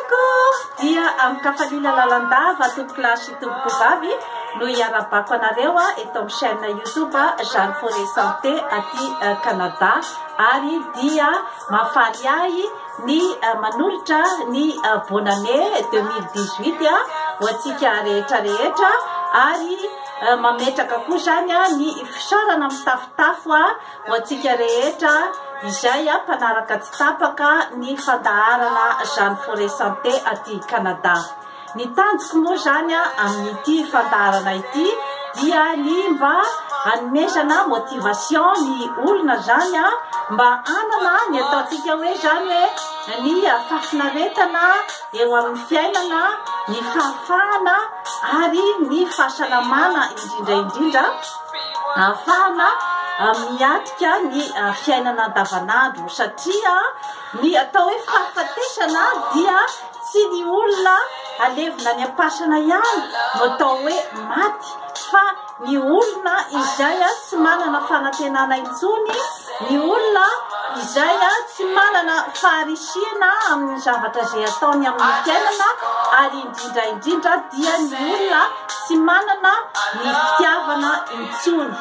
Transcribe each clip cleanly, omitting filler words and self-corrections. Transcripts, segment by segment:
Coucou! Dia amin'ny kafalina lalandava tompoko lahy sy tompoko vavy no hiarabako anareo eto amin'ny chaîne YouTube Jeanne Forêt Santé aty Canada ary dia mahafaly ahy ny manolotra ny bonne année 2018 ho antsika rehetra rehetra ary mametraka koa zany ny fisaorana mitafotafo ho antsika rehetra izay mpanaraka tsy tapaka ny fandaharana Jeanne Forêt Santé aty Canada. Ny tanjoko moa zany amin'ity fandaharana ity dia ny mba hanomezana motivation ny olona zany mba hanana ny ataontsika hoe zany hoe ny fafinaretana eo amin'ny fiainana, ny fahafahana ary ny fahasalamana indrindra ahafahana miatika ny fiainana andavanandro satria ny atao hoe fahafatesana dia tsy ny olona alevina ny ampasana ihany no atao hoe maty fa ny olona izay tsy manana fanantenana intsony, ny olona izay tsy manana faharisiana amin'ny zavatra izay ataony amin'ny fiainana ary indrindra dia ny olona tsy manana ny fitiavana intsony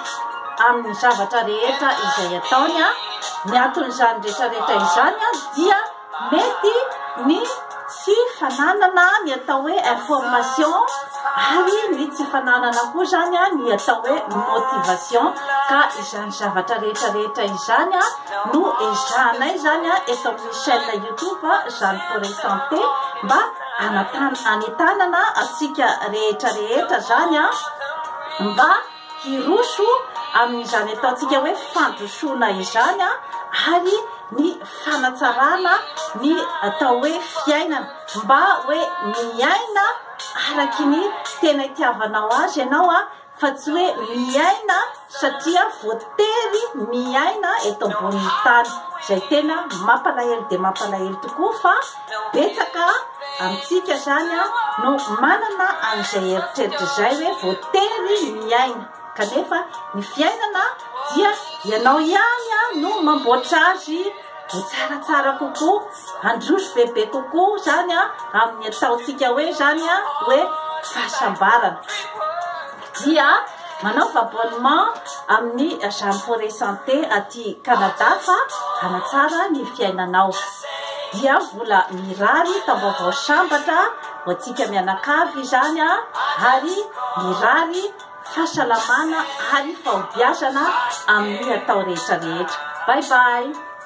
amin'ny zavatra rehetra izay ataony. Ny anton'izany rehetrarehetra izany dia mety ny tsy fananana ny atao hoe information ary ny tsy fananana koa zany ny atao hoe motivation ka izany zavatra rehetrarehetra izany no ezahanay zany eto amin'ny chaîne YouTube Jeanne Forêt Santé mba hanetanana atsika rehetrarehetra zany mba hiroso amin'izany ataontsika hoe fandrosoana izany ary ny fanatsarana ny atao hoe fiainana mba hoe miaina araky ny tena itiavanao azy ianao fa tsy hoe miaina satria voatery miaina eto ambonin'ny tany izay tena mampalahelo dia mampalahelo tokoa fa betsaka amintsika zany no manana an'izay eritreritra izay hoe voatery miaina kanefa ny fiainana dia ianao ihany no mamboatra azy ho tsaratsara kokoa, handroso bebe kokoa zany amin'ny ataontsika hoe zany hoe fahasambarana. Dia manaova abonnement amin'ny Jeanne Forêt Santé aty Canada fa hanatsara ny fiainanao. Dia vola mirary tambaovao sambatra ho antsika mianakavy zany ary mirary fahasalamana ary fahobiazana amin'ny atao rehetrarehetra. Bye bye!